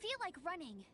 feel like running.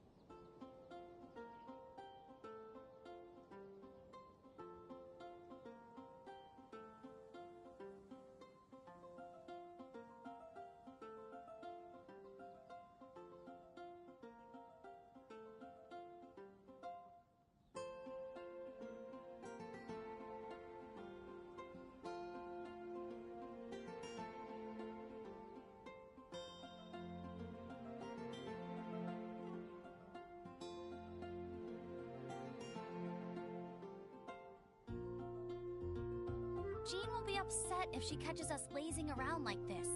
Jean will be upset if she catches us lazing around like this.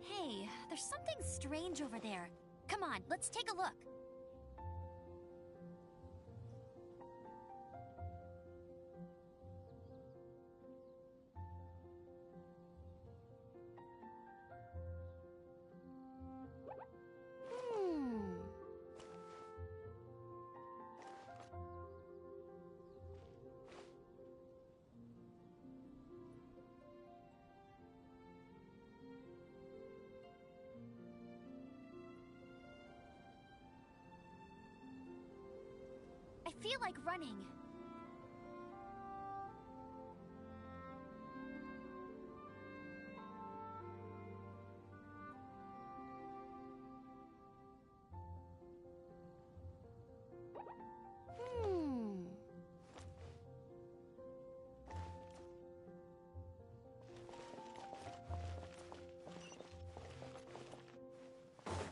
Hey, there's something strange over there. Come on, let's take a look. I feel like running.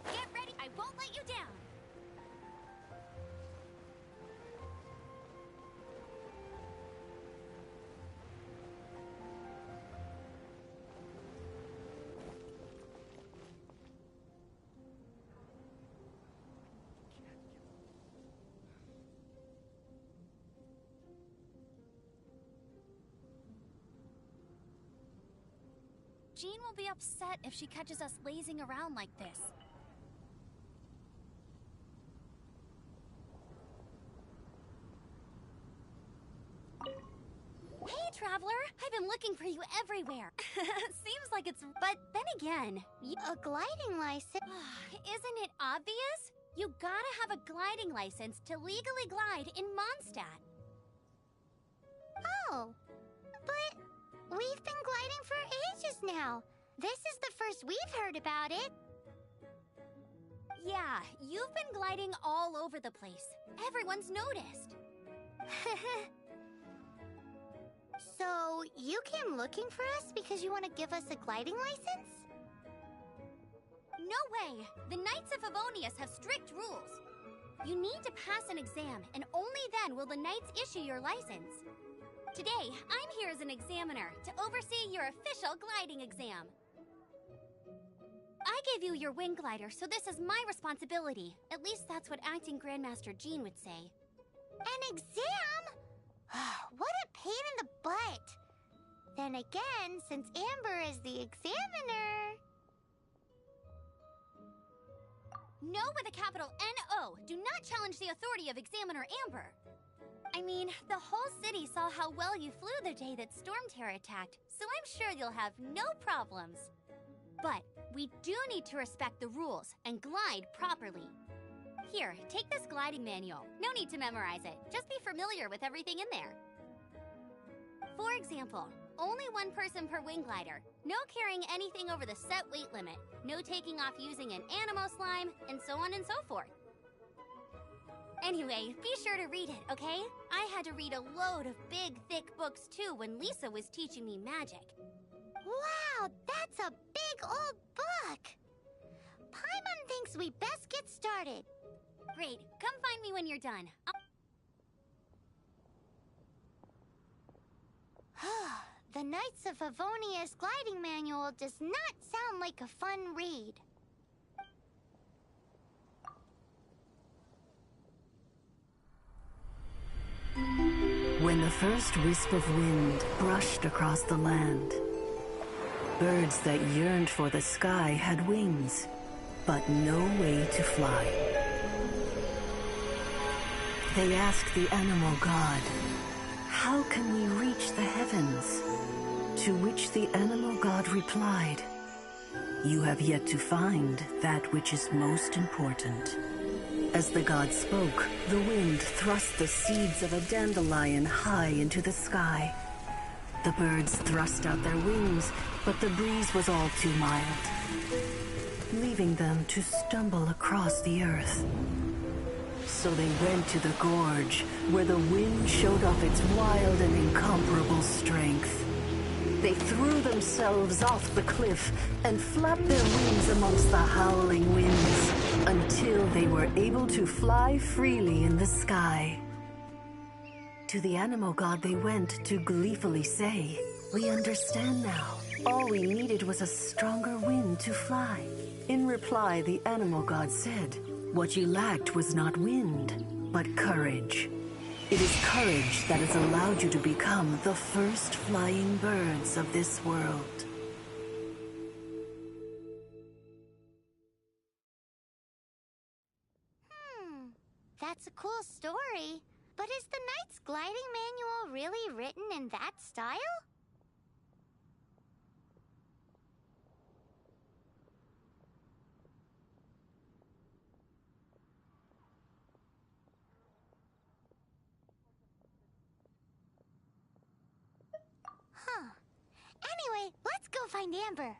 Get ready, I won't let you down. Jean will be upset if she catches us lazing around like this. Hey, Traveler! I've been looking for you everywhere. Seems like it's... But then again... A gliding license? Isn't it obvious? You gotta have a gliding license to legally glide in Mondstadt. Oh, but we've been gliding for ages now. This is the first we've heard about it. Yeah, you've been gliding all over the place. Everyone's noticed. So, you came looking for us because you want to give us a gliding license? No way! The Knights of Favonius have strict rules. You need to pass an exam, and only then will the Knights issue your license. Today, I'm here as an examiner to oversee your official gliding exam. I gave you your wing glider, so this is my responsibility. At least that's what Acting Grandmaster Jean would say. An exam? What a pain in the butt. Then again, since Amber is the examiner... No with a capital N-O. Do not challenge the authority of Examiner Amber. I mean, the whole city saw how well you flew the day that Storm Terror attacked, so I'm sure you'll have no problems. But we do need to respect the rules and glide properly. Here, take this gliding manual. No need to memorize it. Just be familiar with everything in there. For example, only one person per wing glider. No carrying anything over the set weight limit. No taking off using an animo slime, and so on and so forth. Anyway, be sure to read it, okay? I had to read a load of big, thick books too when Lisa was teaching me magic. Wow, that's a big old book! Paimon thinks we best get started. Great, come find me when you're done. The Knights of Favonia's gliding manual does not sound like a fun read. When the first wisp of wind brushed across the land, birds that yearned for the sky had wings, but no way to fly. They asked the animal god, "How can we reach the heavens?" To which the animal god replied, "You have yet to find that which is most important." As the god spoke, the wind thrust the seeds of a dandelion high into the sky. The birds thrust out their wings, but the breeze was all too mild, leaving them to stumble across the earth. So they went to the gorge, where the wind showed off its wild and incomparable strength. They threw themselves off the cliff and flapped their wings amongst the howling winds until they were able to fly freely in the sky. To the animal god they went to gleefully say, "We understand now. All we needed was a stronger wind to fly." In reply, the animal god said, "What you lacked was not wind, but courage. It is courage that has allowed you to become the first flying birds of this world." That's a cool story. But is the Knight's gliding manual really written in that style? Anyway, let's go find Amber.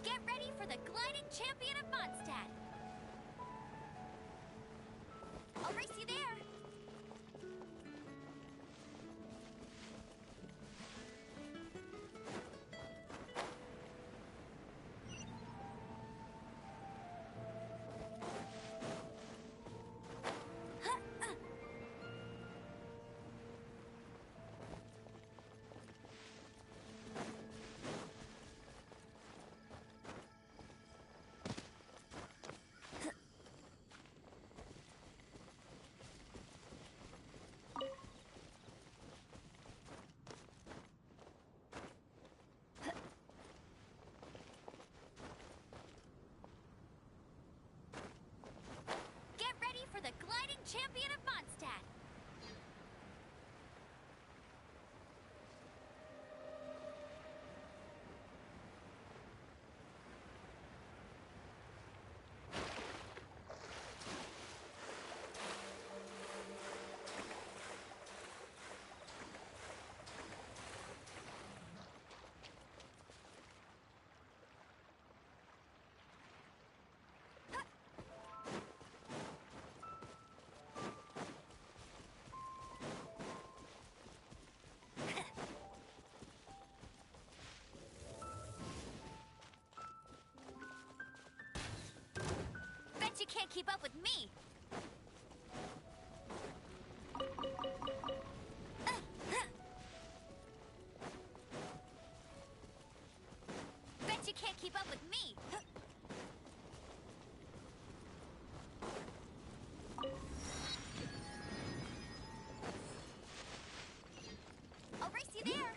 Get ready for the gliding champion of Mondstadt. I'll race you there. For the gliding champion of Mondstadt. You can't keep up with me. Bet you can't keep up with me. I'll race you there.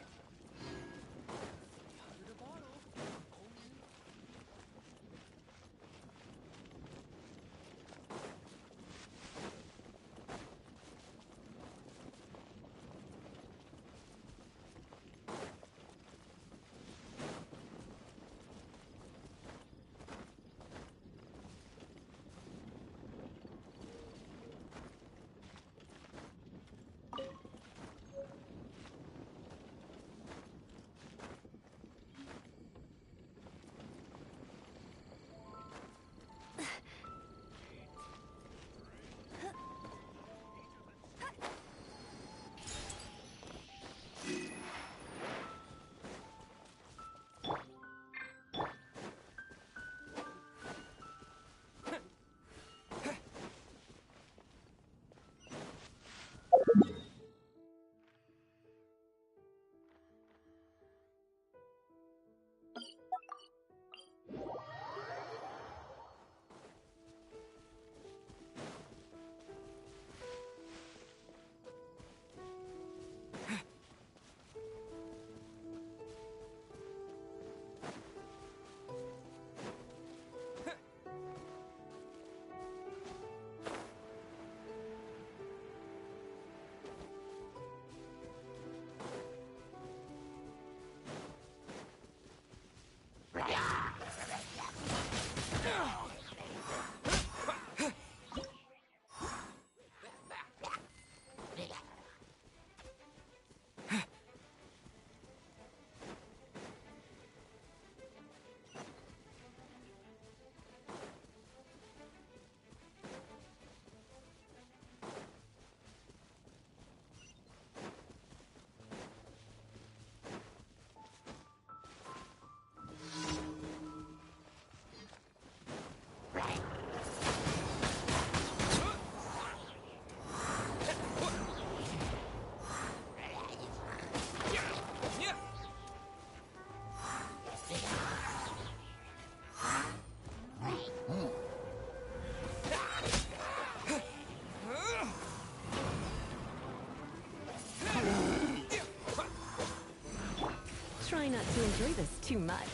much.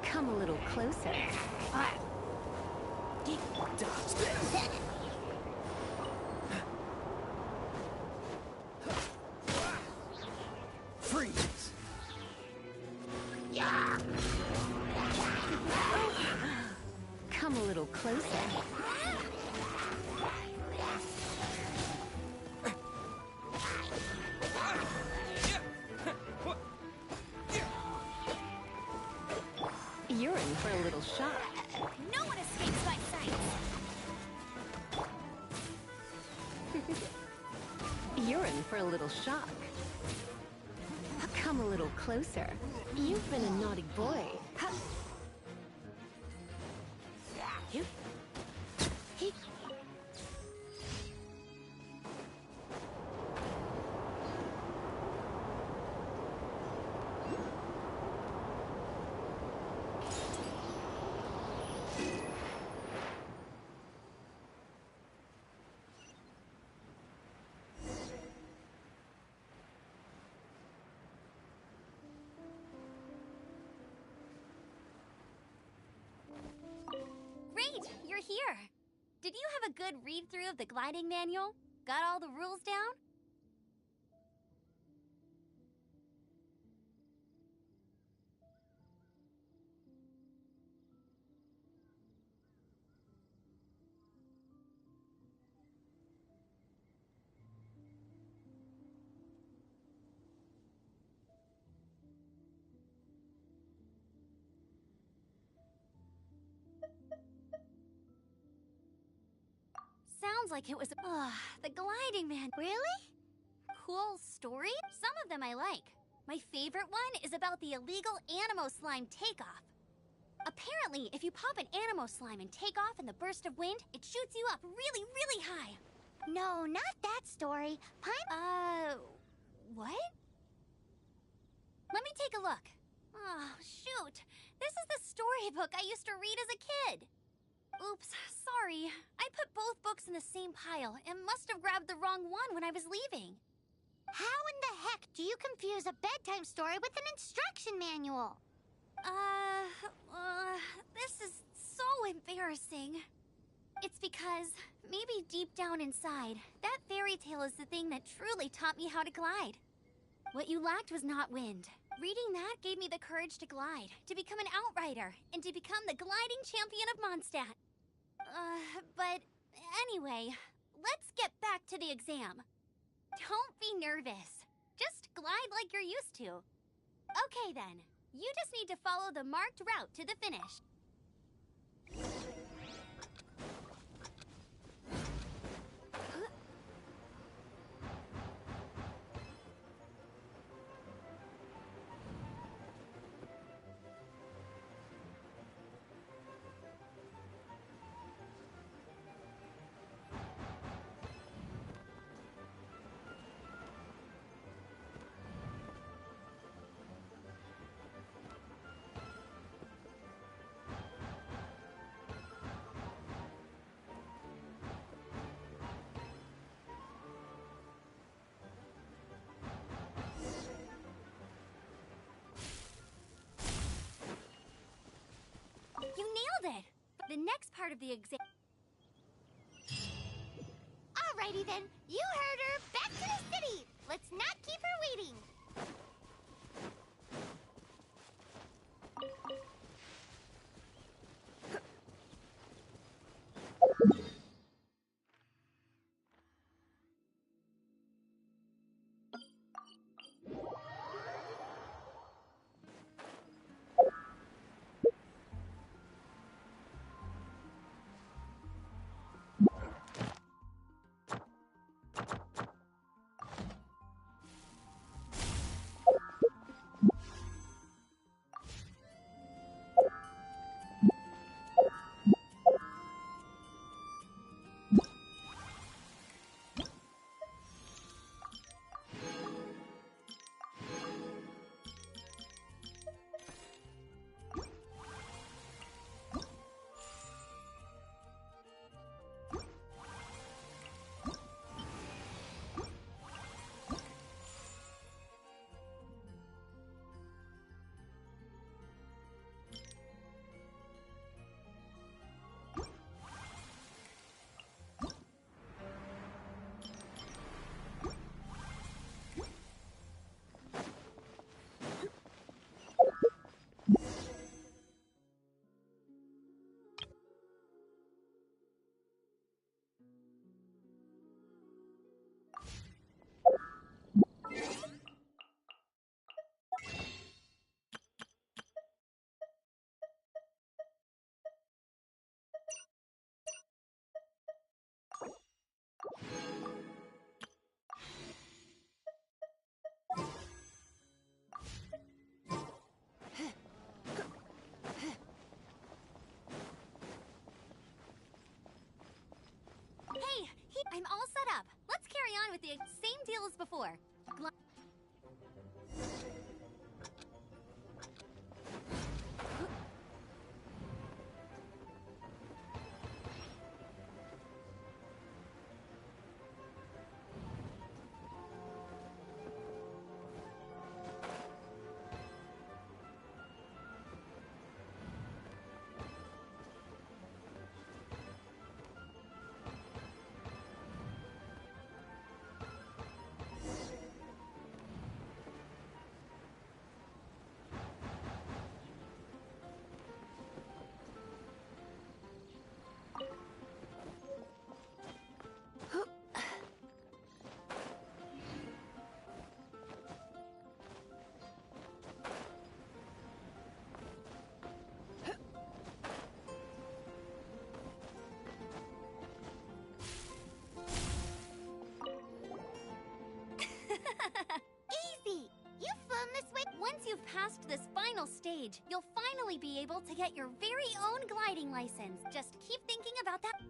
Come a little closer. Freeze! Come a little closer. You're in for a little shock. No one escapes my sight! You're in for a little shock. Come a little closer. You've been a naughty boy. Great, you're here. Did you have a good read-through of the gliding manual? Got all the rules down? Sounds like it was the gliding man. Really? Cool story? Some of them I like. My favorite one is about the illegal Animo slime takeoff. Apparently, if you pop an Animo slime and take off in the burst of wind, it shoots you up really, really high. No, not that story. What? Let me take a look. Oh, shoot. This is the storybook I used to read as a kid. Oops, sorry. I put both books in the same pile and must have grabbed the wrong one when I was leaving. How in the heck do you confuse a bedtime story with an instruction manual? This is so embarrassing. It's because, maybe deep down inside, that fairy tale is the thing that truly taught me how to glide. What you lacked was not wind. Reading that gave me the courage to glide, to become an outrider, and to become the gliding champion of Mondstadt. But anyway, let's get back to the exam. Don't be nervous. Just glide like you're used to. Okay then, you just need to follow the marked route to the finish. You nailed it! The next part of the exam... Alrighty then, you heard her. Back to the city. Let's not keep her waiting. with the same deal as before. Easy! You've flown this way. Once you've passed this final stage, you'll finally be able to get your very own gliding license. Just keep thinking about that.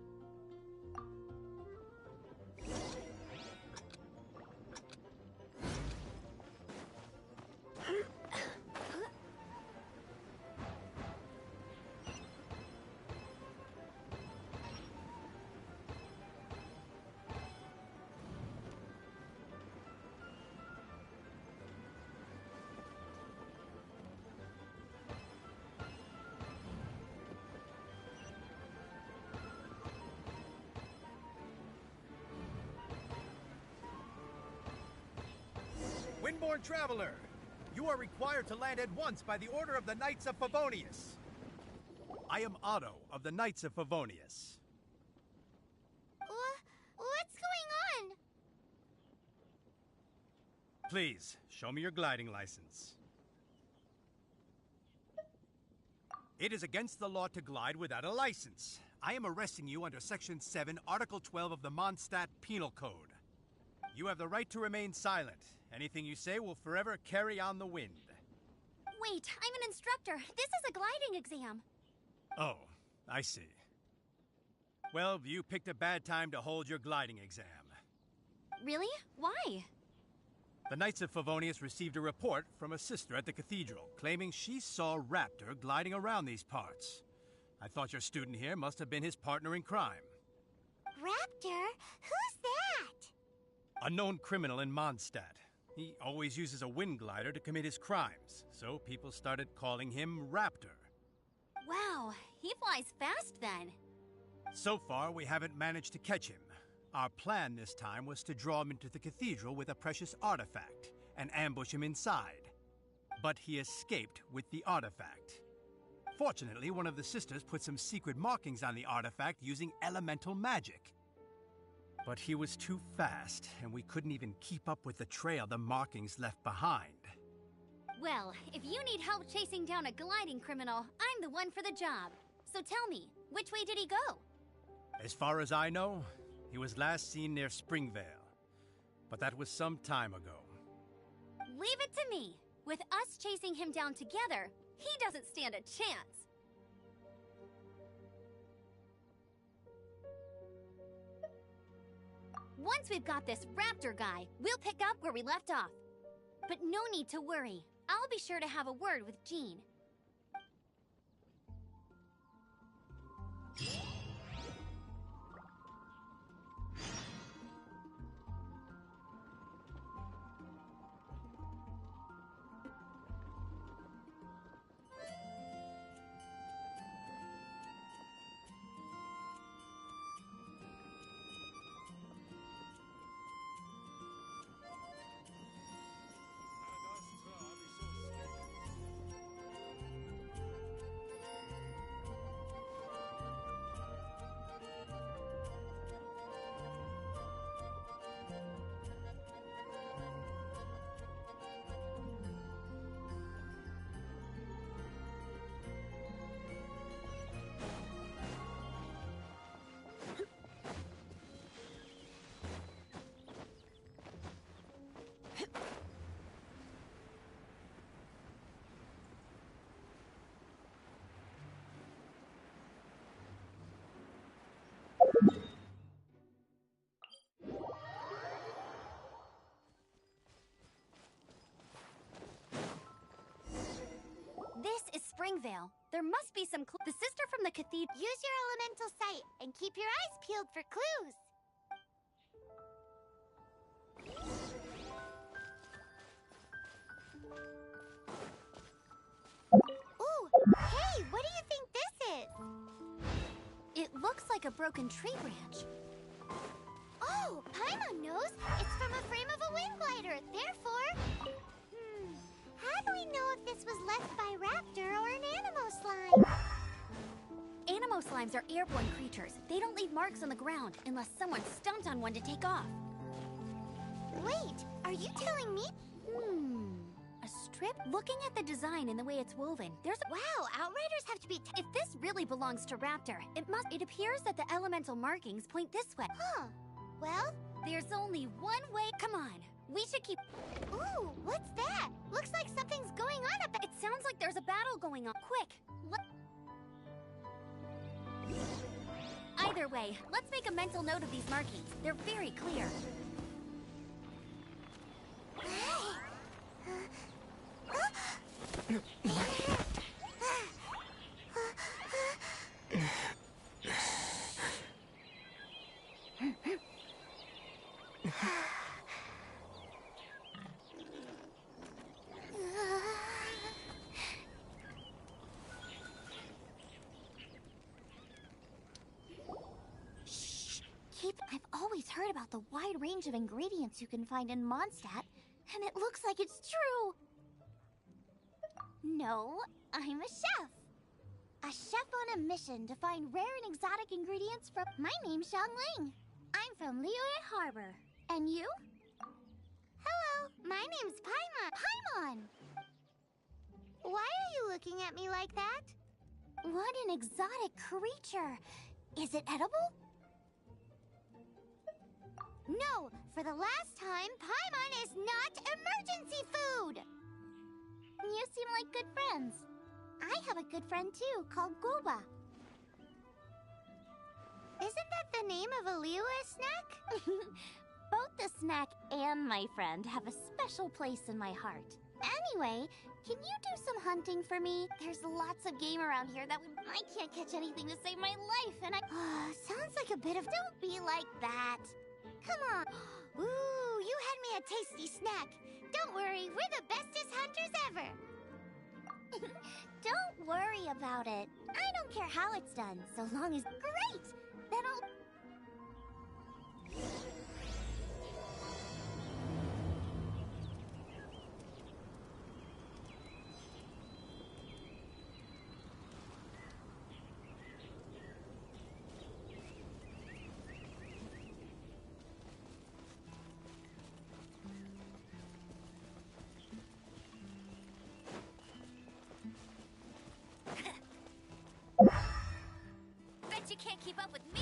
Windborne Traveler, you are required to land at once by the order of the Knights of Favonius. I am Otto of the Knights of Favonius. What's going on? Please, show me your gliding license. It is against the law to glide without a license. I am arresting you under Section 7, Article 12 of the Mondstadt Penal Code. You have the right to remain silent. Anything you say will forever carry on the wind. Wait, I'm an instructor. This is a gliding exam. Oh, I see. Well, you picked a bad time to hold your gliding exam. Really? Why? The Knights of Favonius received a report from a sister at the cathedral claiming she saw Raptor gliding around these parts. I thought your student here must have been his partner in crime. Raptor? Who's that? A known criminal in Mondstadt. He always uses a wind glider to commit his crimes, so people started calling him Raptor. Wow, he flies fast then. So far, we haven't managed to catch him. Our plan this time was to draw him into the cathedral with a precious artifact and ambush him inside. But he escaped with the artifact. Fortunately, one of the sisters put some secret markings on the artifact using elemental magic. But he was too fast, and we couldn't even keep up with the trail the markings left behind. Well, if you need help chasing down a gliding criminal, I'm the one for the job. So tell me, which way did he go? As far as I know, he was last seen near Springvale. But that was some time ago. Leave it to me. With us chasing him down together, he doesn't stand a chance. Once we've got this Raptor guy, we'll pick up where we left off. But no need to worry. I'll be sure to have a word with Jean. avail. There must be some clue. The sister from the cathedral. Use your elemental sight and keep your eyes peeled for clues. Ooh, hey, what do you think this is? It looks like a broken tree branch. Oh, Paimon knows. It's from a frame of a wind glider. Therefore... How do we know if this was left by Raptor or an Animo slime? Animo slimes are airborne creatures. They don't leave marks on the ground unless someone stomped on one to take off. Wait, are you telling me? A strip? Looking at the design and the way it's woven, there's a... Wow, Outriders have to be... If this really belongs to Raptor, it appears that the elemental markings point this way. Huh. Well? There's only one way. Come on. We should keep... Ooh, what's that? Looks like something's going on up... It sounds like there's a battle going on. Quick! Either way, let's make a mental note of these markings. They're very clear. I've always heard about the wide range of ingredients you can find in Mondstadt, and it looks like it's true. No, I'm a chef. A chef on a mission to find rare and exotic ingredients from... My name's Xiangling. I'm from Liyue Harbor. And you? Hello, my name's Paimon. Paimon! Why are you looking at me like that? What an exotic creature. Is it edible? No, for the last time, Paimon is not emergency food! You seem like good friends. I have a good friend too, called Goba. Isn't that the name of a Liyue snack? Both the snack and my friend have a special place in my heart. Anyway, can you do some hunting for me? There's lots of game around here that I can't catch anything to save my life, and I... Sounds like a bit of... Don't be like that. Come on. Ooh, you had me a tasty snack. Don't worry, we're the bestest hunters ever. Don't worry about it. I don't care how it's done, so long as... Great! Then I'll... Bet you can't keep up with me.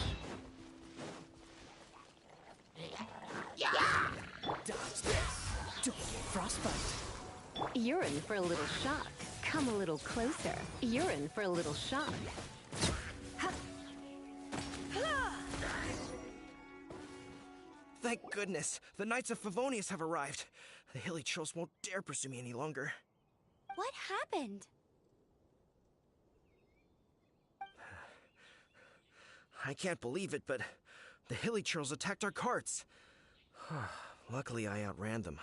Dodge this. Don't get frostbite. You're in for a little shock. Come a little closer. You're in for a little shock. Thank goodness. The Knights of Favonius have arrived. The hilly trolls won't dare pursue me any longer. What happened? I can't believe it, but the hilly trolls attacked our carts. Luckily, I outran them.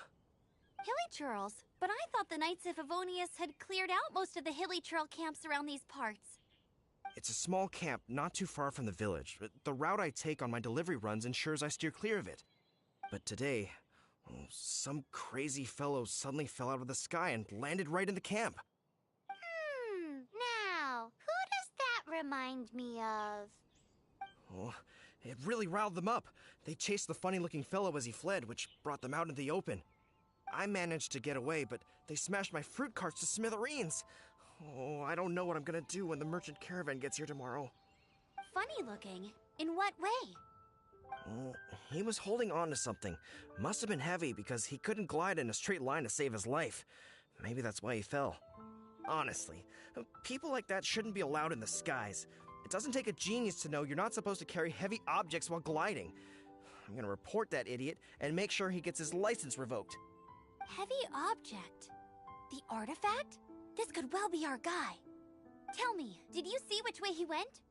Hilly churls? But I thought the Knights of Favonius had cleared out most of the hilly churl camps around these parts. It's a small camp not too far from the village. The route I take on my delivery runs ensures I steer clear of it. But today, some crazy fellow suddenly fell out of the sky and landed right in the camp. Now, who does that remind me of? Oh, it really riled them up. They chased the funny-looking fellow as he fled, which brought them out into the open. I managed to get away, but they smashed my fruit carts to smithereens. Oh, I don't know what I'm gonna do when the merchant caravan gets here tomorrow. Funny looking? In what way? Oh, he was holding on to something. Must have been heavy because he couldn't glide in a straight line to save his life. Maybe that's why he fell. Honestly, people like that shouldn't be allowed in the skies. It doesn't take a genius to know you're not supposed to carry heavy objects while gliding. I'm gonna report that idiot and make sure he gets his license revoked. Heavy object? The artifact? This could well be our guy. Tell me, did you see which way he went?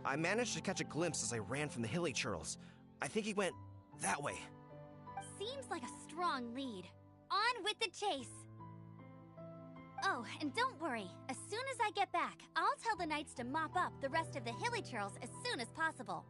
I managed to catch a glimpse as I ran from the hilly churls. I think he went that way. Seems like a strong lead. On with the chase! Oh, and don't worry. As soon as I get back, I'll tell the knights to mop up the rest of the hilly churls as soon as possible.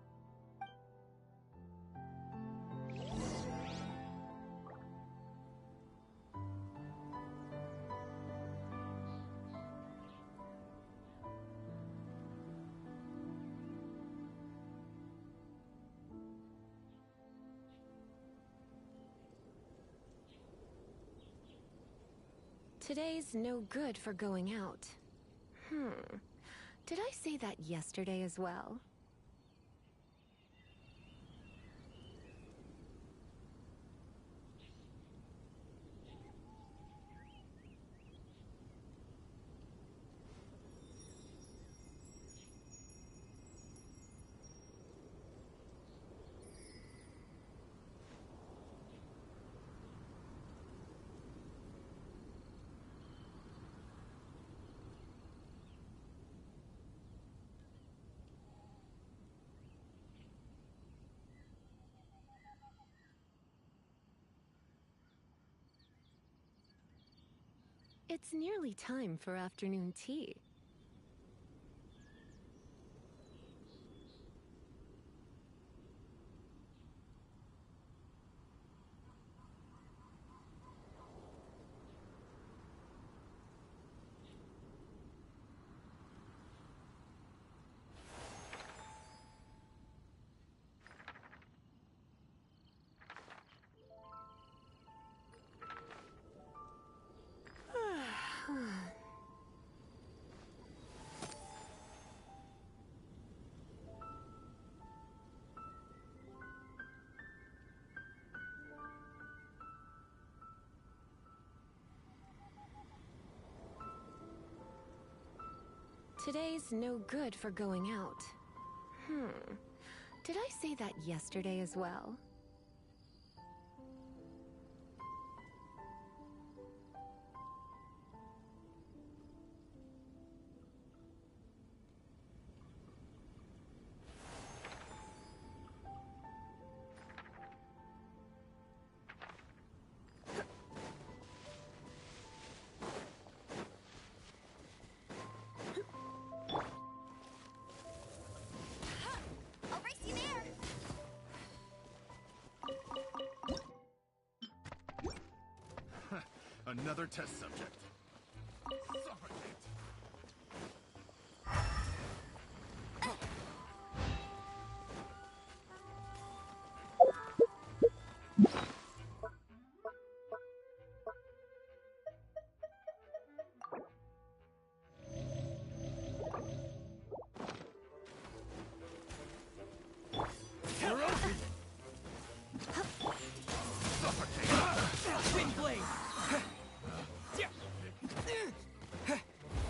Today's no good for going out. Did I say that yesterday as well? It's nearly time for afternoon tea. Today's no good for going out. Did I say that yesterday as well? Another test subject. Suffocate!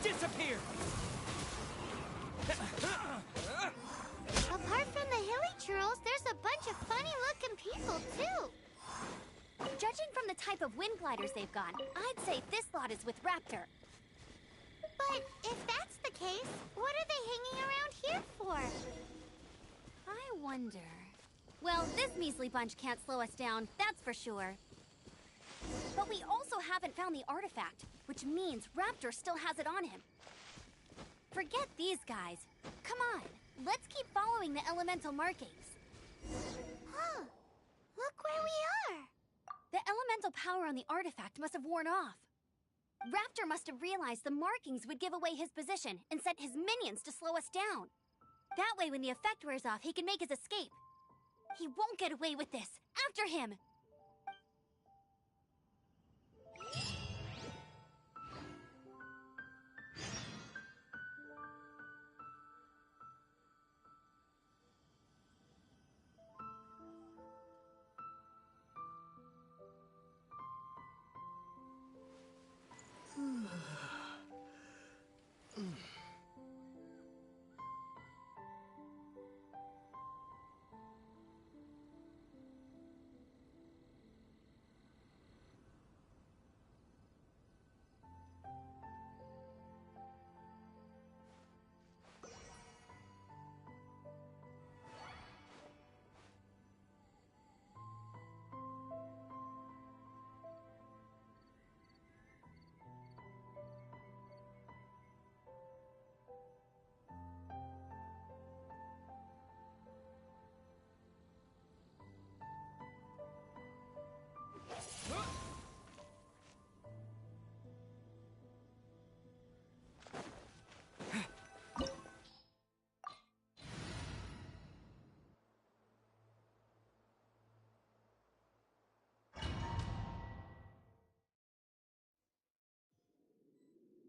Disappear! Apart from the hilly churls, there's a bunch of funny-looking people, too. Judging from the type of wind gliders they've got, I'd say this lot is with Raptor. But if that's the case, what are they hanging around here for? I wonder... Well, this measly bunch can't slow us down, that's for sure. But we also haven't found the artifact, which means Raptor still has it on him. Forget these guys. Come on, let's keep following the elemental markings. Huh. Look where we are. The elemental power on the artifact must have worn off. Raptor must have realized the markings would give away his position and sent his minions to slow us down. That way, when the effect wears off, he can make his escape. He won't get away with this. After him!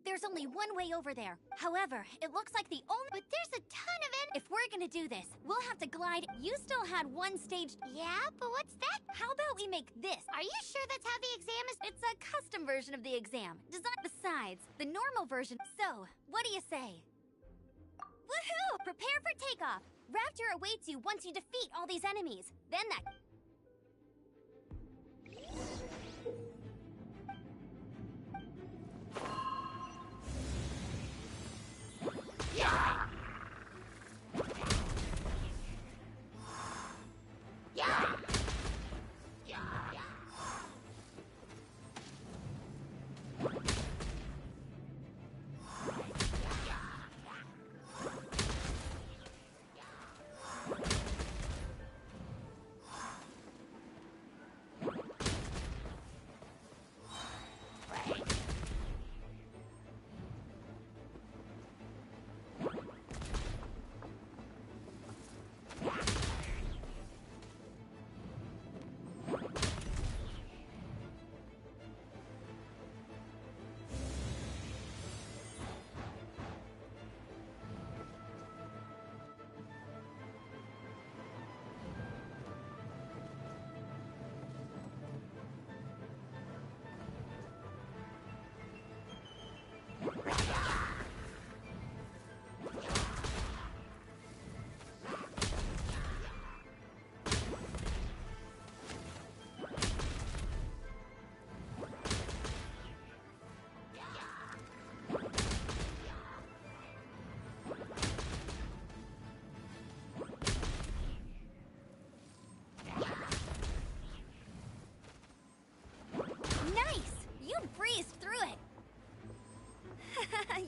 There's only one way over there. However, it looks like the only— But there's a ton of it. If we're gonna do this, we'll have to glide— You still had one stage— Yeah, but what's that? How about we make this? Are you sure that's how the exam is? It's a custom version of the exam. Besides, the normal version— So, what do you say? Woohoo! Prepare for takeoff! Raptor awaits you once you defeat all these enemies. Then that—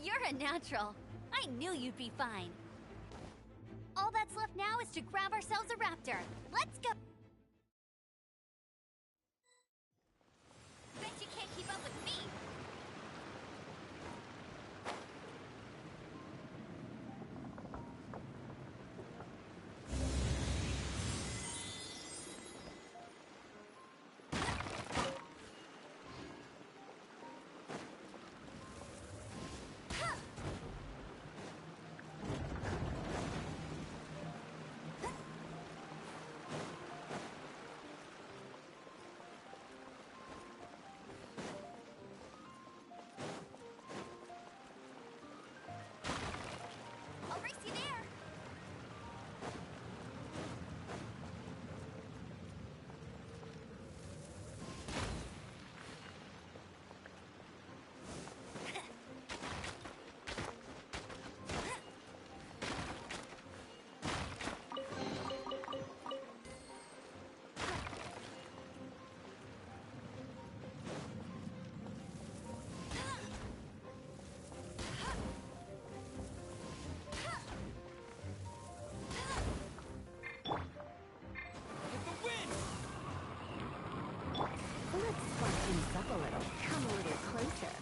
You're a natural. I knew you'd be fine. All that's left now is to grab ourselves a raptor. Let's go! Bet you can't keep up with me! Things up a little. Come a little closer.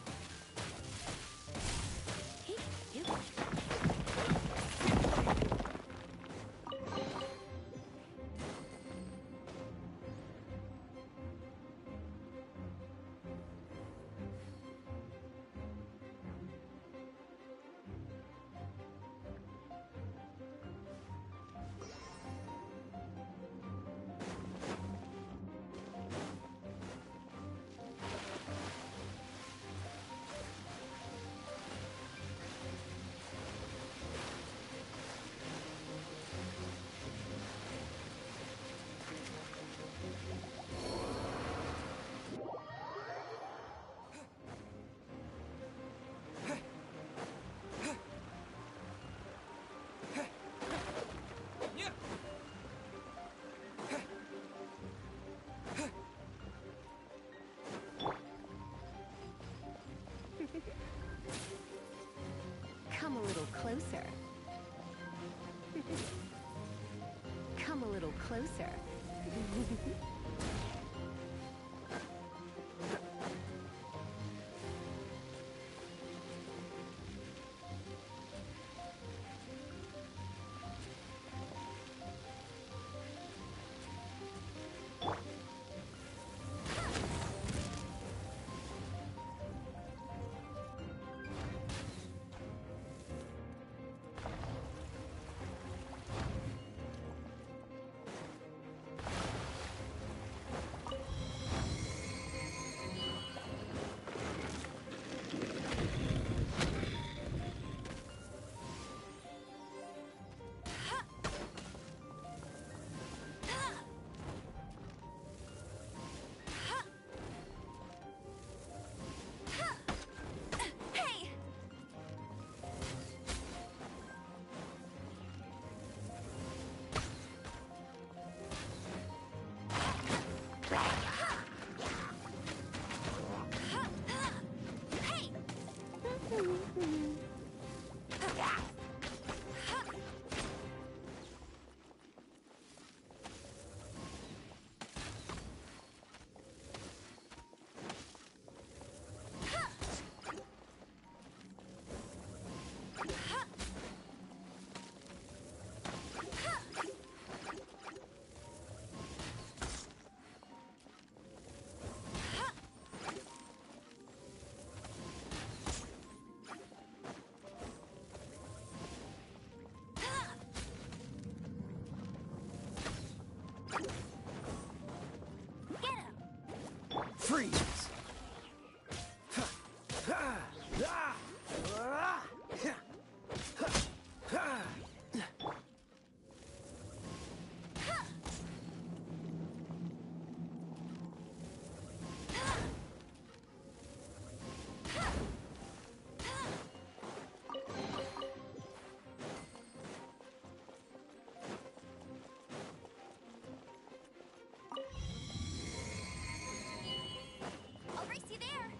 Come a little closer. Come a little closer. Freeze! I'll race you there.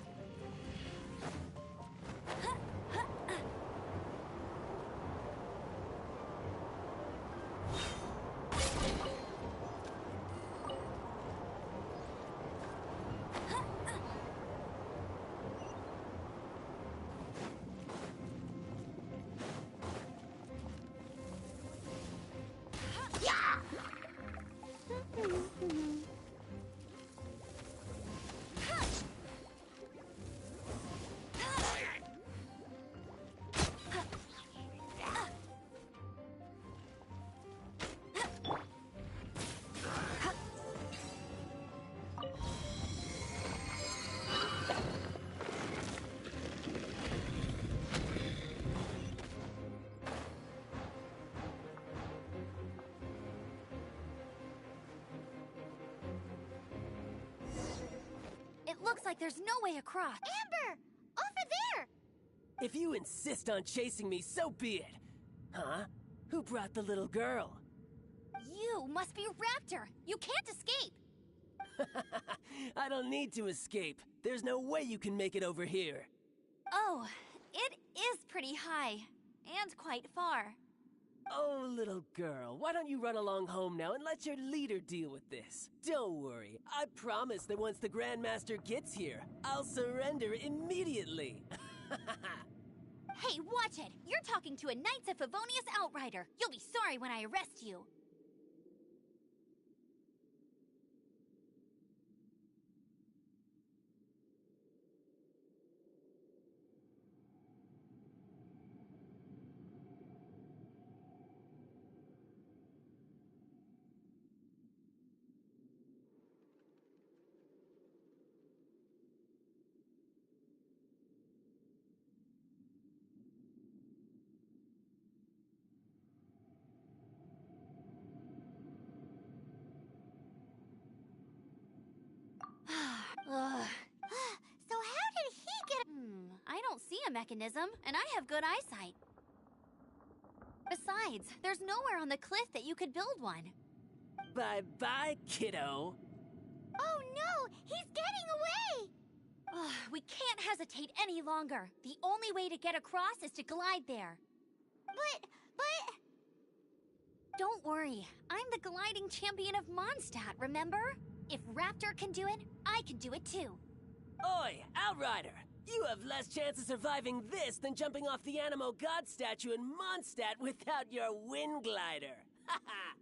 It looks like there's no way across. Amber! Over there! If you insist on chasing me, so be it. Huh? Who brought the little girl? You must be Raptor. You can't escape. I don't need to escape. There's no way you can make it over here. Oh, it is pretty high. And quite far. Oh, little girl, why don't you run along home now and let your leader deal with this? Don't worry, I promise that once the Grandmaster gets here, I'll surrender immediately. Hey, watch it! You're talking to a Knights of Favonius outrider. You'll be sorry when I arrest you. Ugh. So how did he get... I don't see a mechanism, and I have good eyesight. Besides, there's nowhere on the cliff that you could build one. Bye-bye, kiddo. Oh no! He's getting away! Ugh, we can't hesitate any longer. The only way to get across is to glide there. But... Don't worry, I'm the gliding champion of Mondstadt, remember? If Raptor can do it, I can do it too. Oi, Outrider! You have less chance of surviving this than jumping off the Animo God statue in Mondstadt without your wind glider. Haha!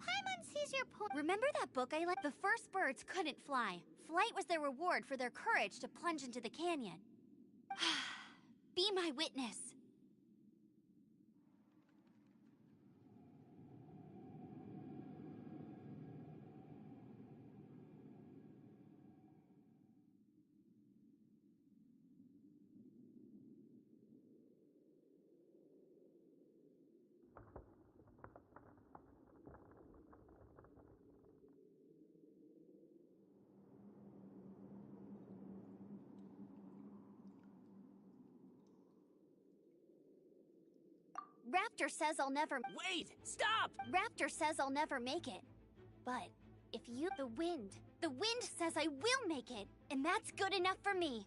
Paimon sees your point. Remember that book I left? The first birds couldn't fly. Flight was their reward for their courage to plunge into the canyon. Be my witness. Raptor says I'll never... Wait! Stop! Raptor says I'll never make it. But if you... The wind says I will make it. And that's good enough for me.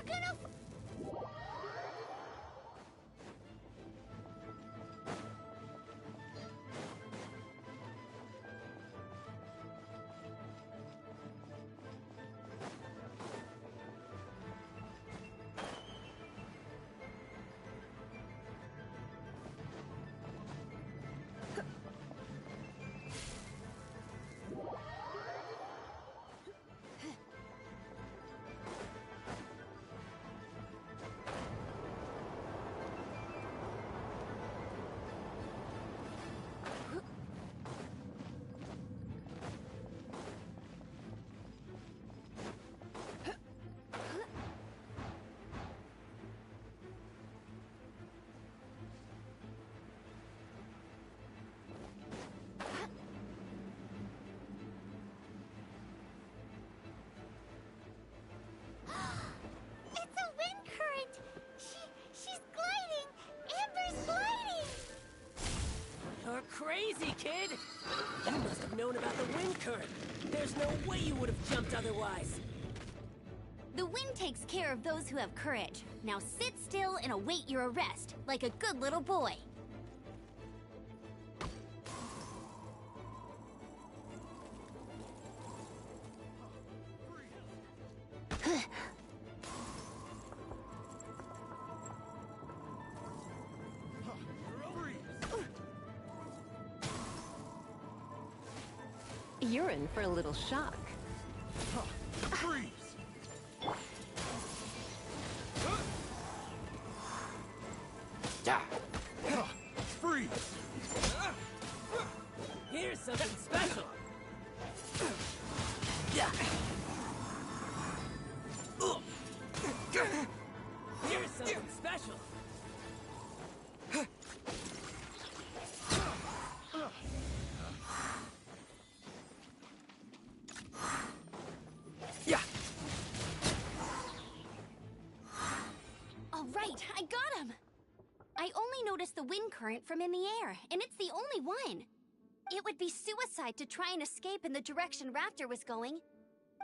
gonna... She's gliding! Amber's gliding! You're crazy, kid! You must have known about the wind current. There's no way you would have jumped otherwise. The wind takes care of those who have courage. Now sit still and await your arrest, like a good little boy. You're in for a little shock. Freeze! Freeze! Here's something special. Here's something special. All right, I got him! I only noticed the wind current from in the air, and it's the only one. It would be suicide to try and escape in the direction Raptor was going.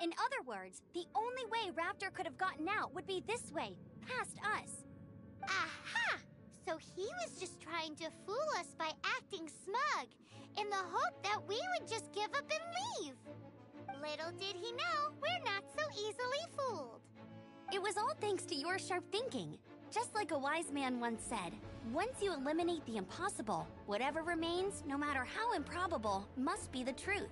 In other words, the only way Raptor could have gotten out would be this way, past us. Aha! So he was just trying to fool us by acting smug, in the hope that we would just give up and leave. Little did he know, we're not so easily fooled. It was all thanks to your sharp thinking. Just like a wise man once said, once you eliminate the impossible, whatever remains, no matter how improbable, must be the truth.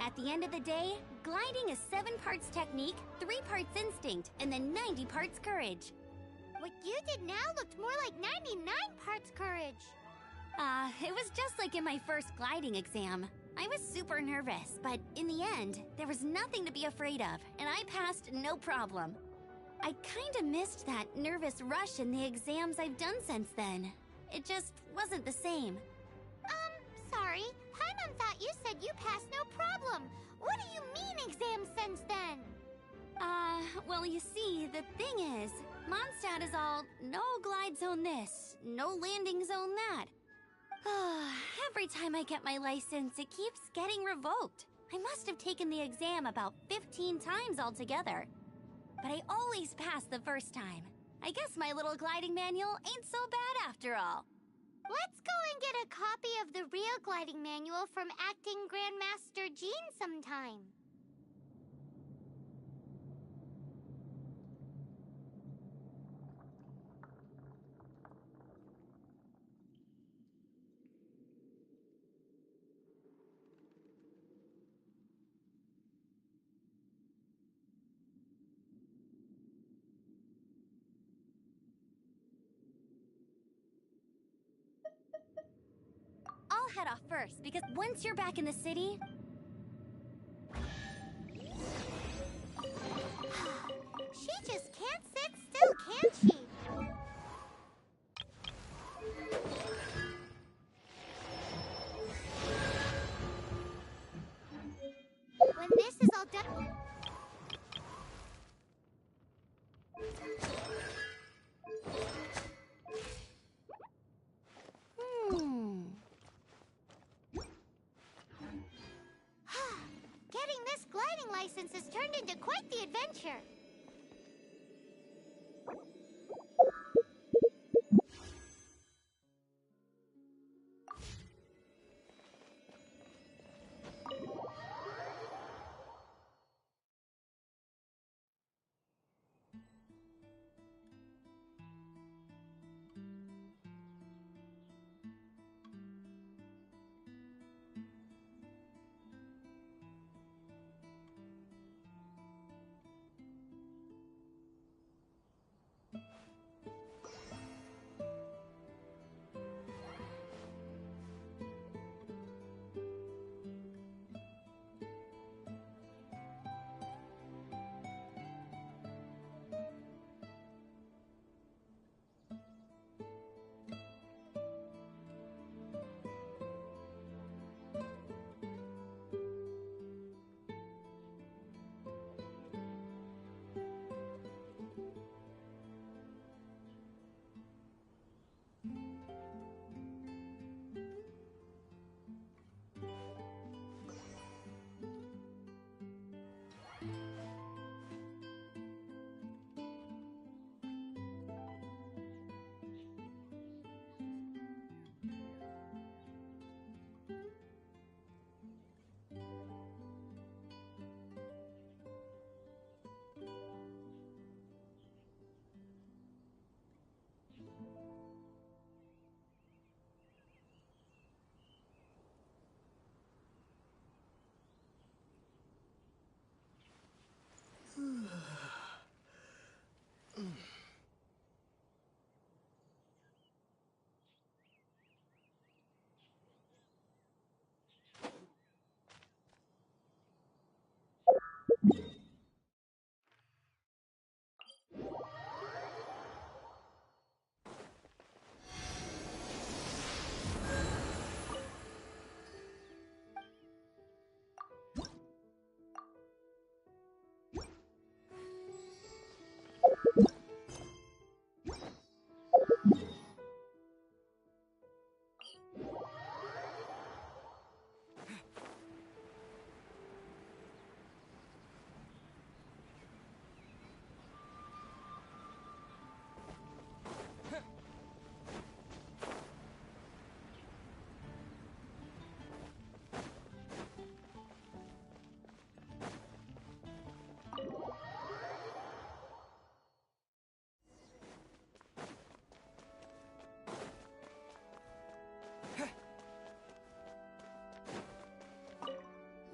At the end of the day, gliding is 7 parts technique, 3 parts instinct, and then 90 parts courage. What you did now looked more like 99 parts courage. It was just like in my first gliding exam. I was super nervous, but in the end, there was nothing to be afraid of, and I passed no problem. I kinda missed that nervous rush in the exams I've done since then. It just wasn't the same. Sorry. Paimon thought you said you passed no problem. What do you mean exam since then? Well, you see, the thing is, Mondstadt is all, no glide zone this, no landing zone that. Every time I get my license, it keeps getting revoked. I must have taken the exam about 15 times altogether. But I always pass the first time. I guess my little gliding manual ain't so bad after all. Let's go and get a copy of the real gliding manual from Acting Grandmaster Jean sometime. I'll head off first, because once you're back in the city... She just can't sit still, can she? When this is all done... Getting this gliding license has turned into quite the adventure.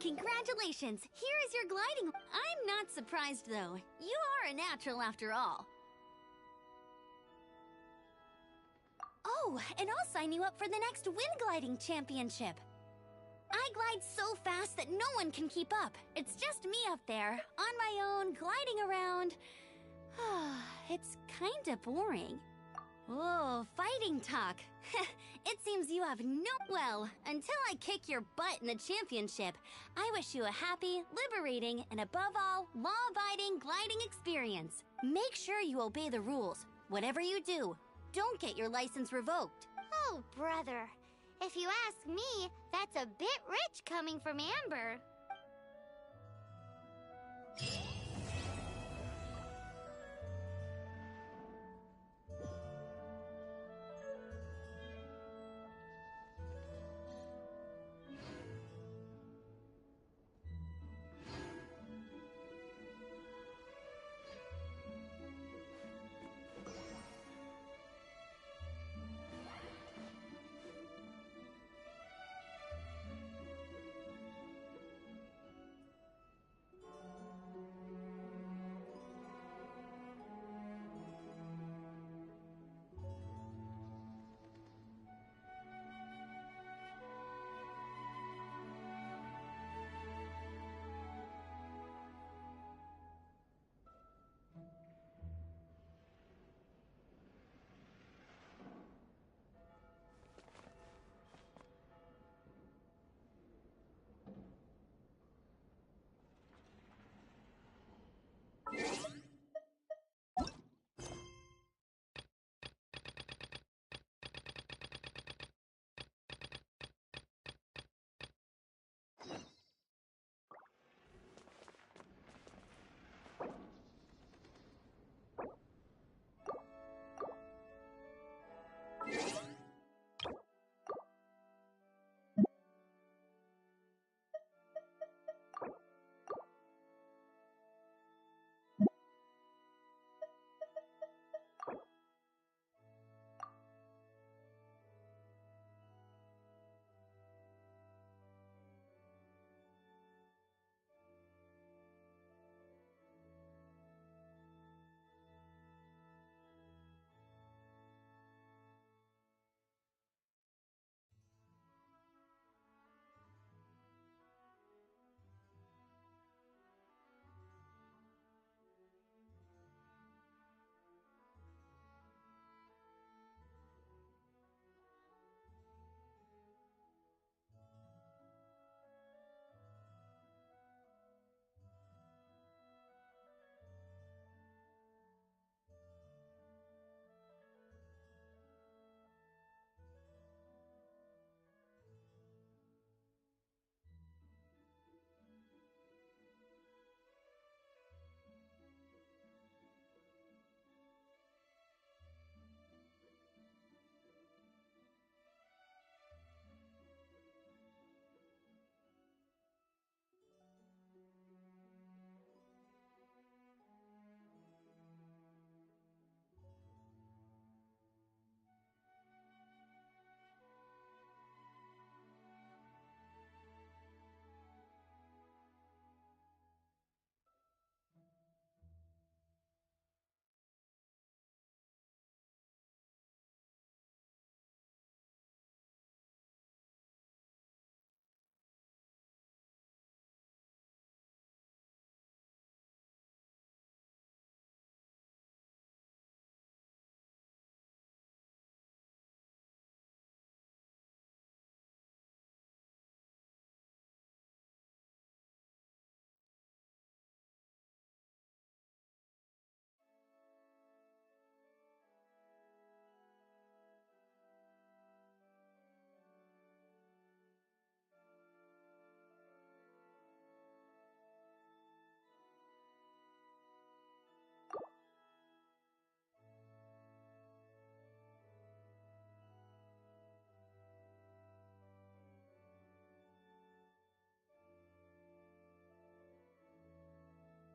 Congratulations! Here is your gliding. I'm not surprised, though. You are a natural after all. Oh, and I'll sign you up for the next wind gliding championship. I glide so fast that no one can keep up. It's just me up there, on my own, gliding around. It's kinda boring. Oh, fighting talk. It seems you have no... Well, until I kick your butt in the championship, I wish you a happy, liberating, and above all, law-abiding gliding experience. Make sure you obey the rules. Whatever you do, don't get your license revoked. Oh, brother. If you ask me, that's a bit rich coming from Amber.